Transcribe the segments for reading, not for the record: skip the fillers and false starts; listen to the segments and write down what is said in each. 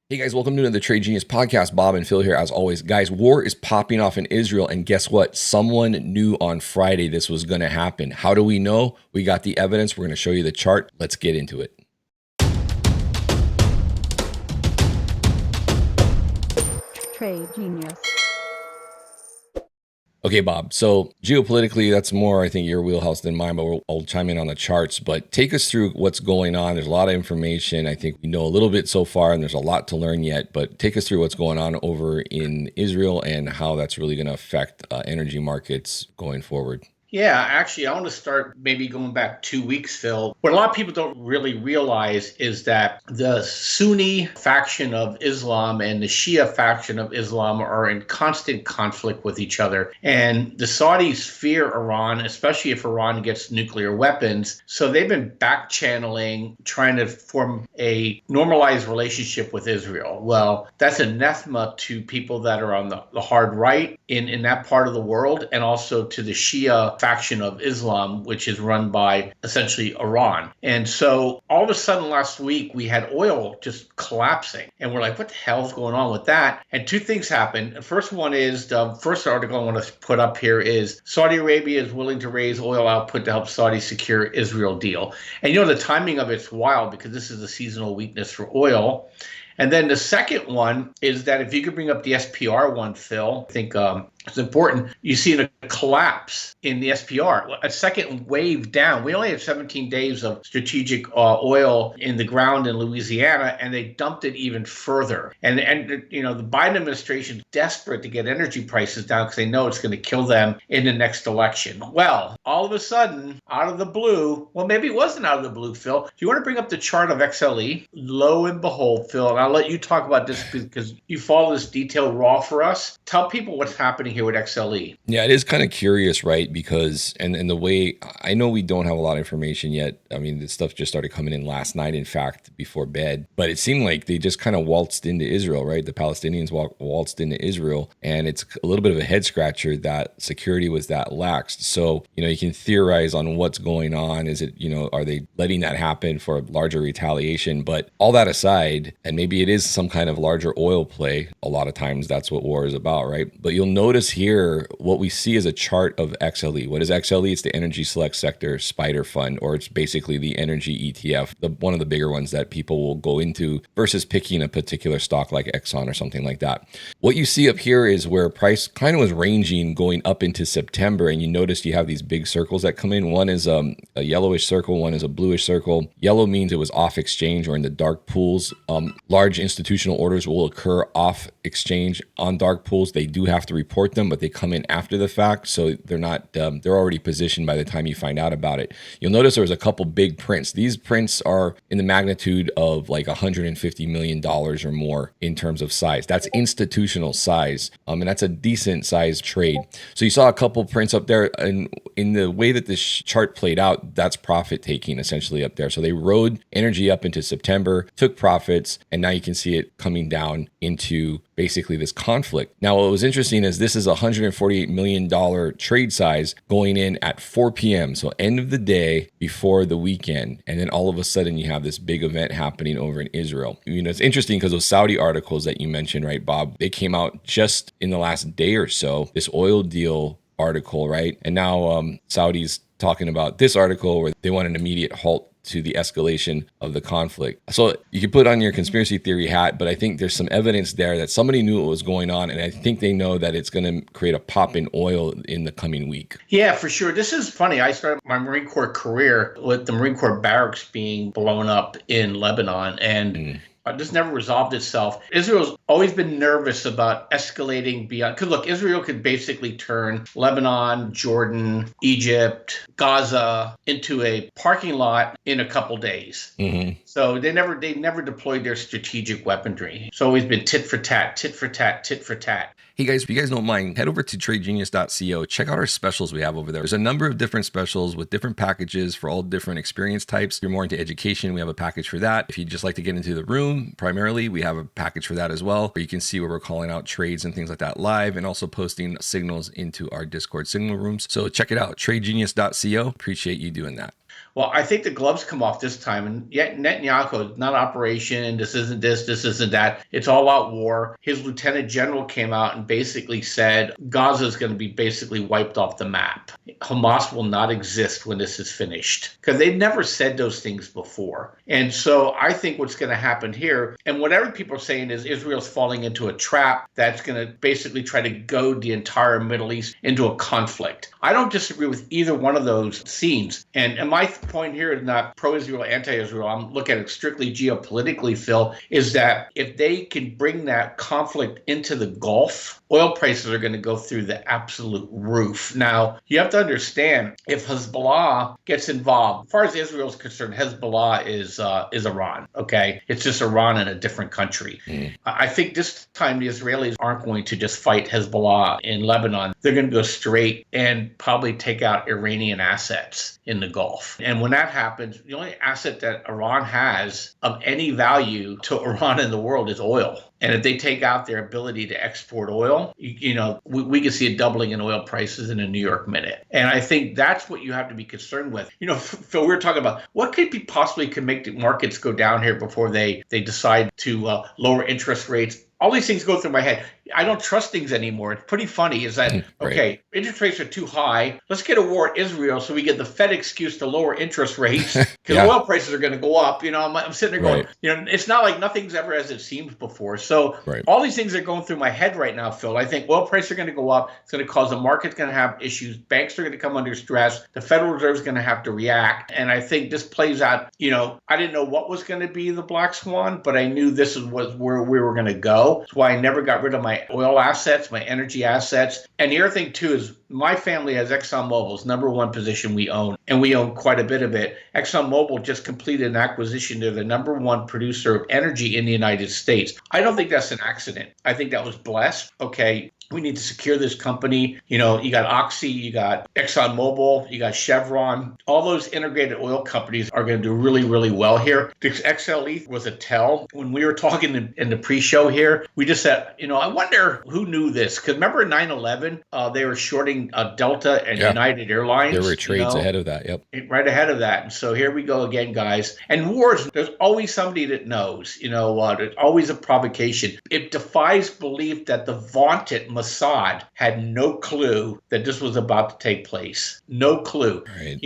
Hey guys, welcome to the Trade Genius podcast. Bob and Phil here as always. Guys, war is popping off in Israel, and guess what? Someone knew on Friday this was going to happen. How do we know? We got the evidence. We're going to show you the chart. Let's get into it. Trade Genius. Okay, Bob. So geopolitically, that's more, I think, your wheelhouse than mine, but I'll chime in on the charts. But take us through what's going on. There's a lot of information. I think we know a little bit so far, and there's a lot to learn yet. But take us through what's going on over in Israel and how that's really going to affect energy markets going forward. Yeah, actually, I want to start maybe going back 2 weeks, Phil. What a lot of people don't really realize is that the Sunni faction of Islam and the Shia faction of Islam are in constant conflict with each other. And the Saudis fear Iran, especially if Iran gets nuclear weapons. So they've been back channeling, trying to form a normalized relationship with Israel. Well, that's anathema to people that are on the hard right in that part of the world, and also to the Shia faction of Islam, which is run by essentially Iran. And so all of a sudden last week, we had oil just collapsing. And we're like, what the hell is going on with that? And two things happened. The first one is, the first article I want to put up here is Saudi Arabia is willing to raise oil output to help Saudi secure Israel deal. And you know, the timing of it's wild because this is a seasonal weakness for oil. And then the second one is that if you could bring up the SPR one, Phil, I think it's important. You see a collapse in the SPR, a second wave down. We only have 17 days of strategic oil in the ground in Louisiana, and they dumped it even further. And you know, the Biden administration is desperate to get energy prices down because they know it's going to kill them in the next election. Well, all of a sudden, out of the blue, well, maybe it wasn't out of the blue, Phil. Do you want to bring up the chart of XLE? Lo and behold, Phil, and I'll let you talk about this because you follow this detail raw for us. Tell people what's happening here with XLE. Yeah, it is kind of curious, right? Because, and the way, I know we don't have a lot of information yet. I mean, this stuff just started coming in last night, in fact, before bed. But it seemed like they just kind of waltzed into Israel, right? The Palestinians waltzed into Israel. And it's a little bit of a head scratcher that security was that laxed. So, you know, you can theorize on what's going on. Is it, you know, are they letting that happen for a larger retaliation? But all that aside, and maybe it is some kind of larger oil play. A lot of times that's what war is about, right? But you'll notice here what we see is a chart of XLE. What is XLE? It's the Energy Select Sector Spider Fund, or it's basically the energy ETF, one of the bigger ones that people will go into versus picking a particular stock like Exxon or something like that. What you see up here is where price kind of was ranging going up into September, and you notice you have these big circles that come in. One is a yellowish circle, one is a bluish circle. Yellow means it was off exchange or in the dark pools. Large institutional orders will occur off exchange on dark pools. They do have to report them, but they come in after the fact, so they're not they're already positioned by the time you find out about it. You'll notice there was a couple big prints. These prints are in the magnitude of like $150 million or more in terms of size. That's institutional size, and that's a decent size trade. So you saw a couple prints up there, and in the way that this chart played out, that's profit taking essentially up there. So they rode energy up into September, took profits, and now you can see it coming down into basically this conflict. Now, what was interesting is this is a $148 million trade size going in at 4 p.m. So end of the day before the weekend. And then all of a sudden you have this big event happening over in Israel. You know, it's interesting because those Saudi articles that you mentioned, right, Bob, they came out just in the last day or so, this oil deal article, right? And now Saudi's talking about this article where they want an immediate halt to the escalation of the conflict. So you can put on your conspiracy theory hat, but I think there's some evidence there that somebody knew what was going on, and I think they know that it's going to create a pop in oil in the coming week. Yeah, for sure. This is funny. I started my Marine Corps career with the Marine Corps barracks being blown up in Lebanon, and this never resolved itself. Israel's always been nervous about escalating beyond. Because look, Israel could basically turn Lebanon, Jordan, Egypt, Gaza into a parking lot in a couple days. So they never deployed their strategic weaponry. It's always been tit for tat, tit for tat, tit for tat. Hey guys, if you guys don't mind, head over to tradegenius.co. Check out our specials we have over there. There's a number of different specials with different packages for all different experience types. If you're more into education, we have a package for that. If you just like to get into the room, primarily, we have a package for that as well, where you can see where we're calling out trades and things like that live, and also posting signals into our Discord signal rooms. So check it out, tradegenius.co. Appreciate you doing that. Well, I think the gloves come off this time, and yet Netanyahu, not operation, this isn't this isn't that. It's all out war. His lieutenant general came out and basically said Gaza is going to be basically wiped off the map. Hamas will not exist when this is finished, because they've never said those things before. And so I think what's going to happen here, and whatever people are saying is Israel's falling into a trap that's going to basically try to goad the entire Middle East into a conflict. I don't disagree with either one of those scenes. And my point here is not pro-Israel, anti-Israel. I'm looking at it strictly geopolitically, Phil, is that if they can bring that conflict into the Gulf, oil prices are going to go through the absolute roof. Now, you have to understand, if Hezbollah gets involved, as far as Israel is concerned, Hezbollah is Iran, okay? It's just Iran in a different country. I think this time the Israelis aren't going to just fight Hezbollah in Lebanon. They're going to go straight and probably take out Iranian assets in the Gulf. And when that happens, the only asset that Iran has of any value to Iran in the world is oil. And if they take out their ability to export oil, we can see a doubling in oil prices in a New York minute. And I think that's what you have to be concerned with. Phil, we were talking about what could be possibly can make the markets go down here before they decide to lower interest rates. All these things go through my head. I don't trust things anymore. It's pretty funny is that, okay, interest rates are too high. Let's get a war in Israel so we get the Fed excuse to lower interest rates because oil prices are going to go up. I'm sitting there going, it's not like nothing's ever as it seems before. So all these things are going through my head right now, Phil. I think oil prices are going to go up. It's going to cause the market's going to have issues. Banks are going to come under stress. The Federal Reserve is going to have to react. And I think this plays out, I didn't know what was going to be the black swan, but I knew this was where we were going to go. That's why I never got rid of my oil assets, my energy assets. And the other thing, too, is my family has ExxonMobil's number one position we own, and we own quite a bit of it. ExxonMobil just completed an acquisition. They're the number one producer of energy in the United States. I don't think that's an accident. I think that was blessed. Okay. We need to secure this company. You got Oxy, you got ExxonMobil, you got Chevron. All those integrated oil companies are going to do really, really well here. This XLE was a tell. When we were talking in the pre-show here, we just said, I wonder who knew this. Because remember 9/11, they were shorting Delta and United Airlines. There were trades ahead of that, yep. Right ahead of that. And so here we go again, guys. And wars, there's always somebody that knows. There's always a provocation. It defies belief that the vaunted Mossad had no clue that this was about to take place. No clue. Right.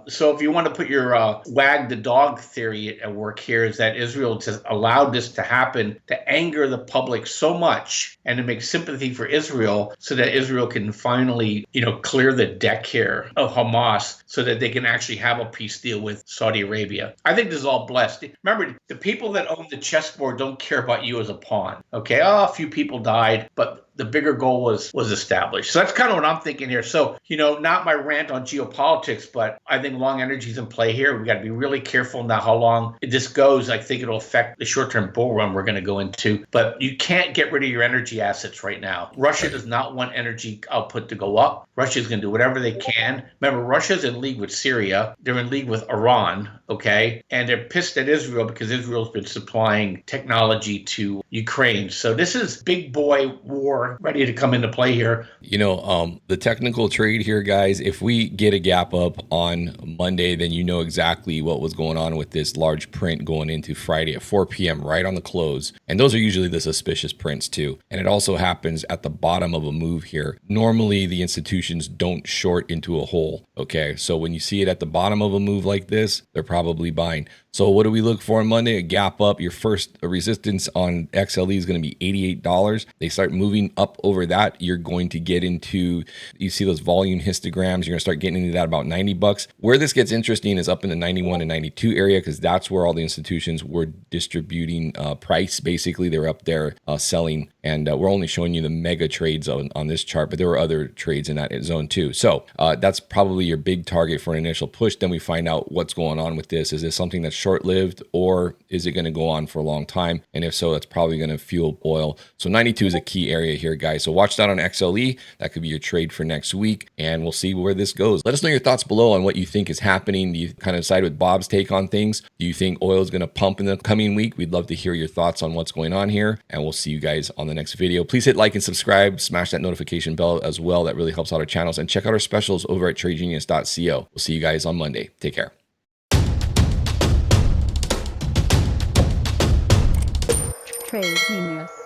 So if you want to put your wag the dog theory at work here, is that Israel just allowed this to happen to anger the public so much and to make sympathy for Israel so that Israel can finally, clear the deck here of Hamas so that they can actually have a peace deal with Saudi Arabia. I think this is all blessed. Remember, the people that own the chessboard don't care about you as a pawn. Okay, a few people died, but the bigger goal was established. So that's kind of what I'm thinking here. So, not my rant on geopolitics, but I think long energy is in play here. We got to be really careful now how long this goes. I think it'll affect the short-term bull run we're going to go into. But you can't get rid of your energy assets right now. Russia does not want energy output to go up. Russia's going to do whatever they can. Remember, Russia's in league with Syria. They're in league with Iran, okay? And they're pissed at Israel because Israel's been supplying technology to Ukraine. So this is big boy war ready to come into play here. The technical trade here, guys, if we get a gap up on Monday, then you know exactly what was going on with this large print going into Friday at 4 p.m. right on the close. And those are usually the suspicious prints too. And it also happens at the bottom of a move here. Normally, the institutions don't short into a hole. Okay, so when you see it at the bottom of a move like this, they're probably buying. So what do we look for on Monday? A gap up. Your first resistance on XLE is going to be $88. They start moving up over that. You're going to get into, you see those volume histograms. You're going to start getting into that about $90. Where this gets interesting is up in the 91 and 92 area, because that's where all the institutions were distributing price. Basically, they were up there selling. And we're only showing you the mega trades on this chart, but there were other trades in that zone too. So that's probably your big target for an initial push. Then we find out what's going on with this. Is this something that's short-lived, or is it going to go on for a long time? And if so, that's probably going to fuel oil. So 92 is a key area here. here, guys. So watch that on XLE. That could be your trade for next week, and we'll see where this goes. Let us know your thoughts below on what you think is happening. Do you kind of side with Bob's take on things? Do you think oil is going to pump in the coming week? We'd love to hear your thoughts on what's going on here, and we'll see you guys on the next video. Please hit like and subscribe. Smash that notification bell as well. That really helps out our channels. And check out our specials over at tradegenius.co. We'll see you guys on Monday. Take care. Trade Genius.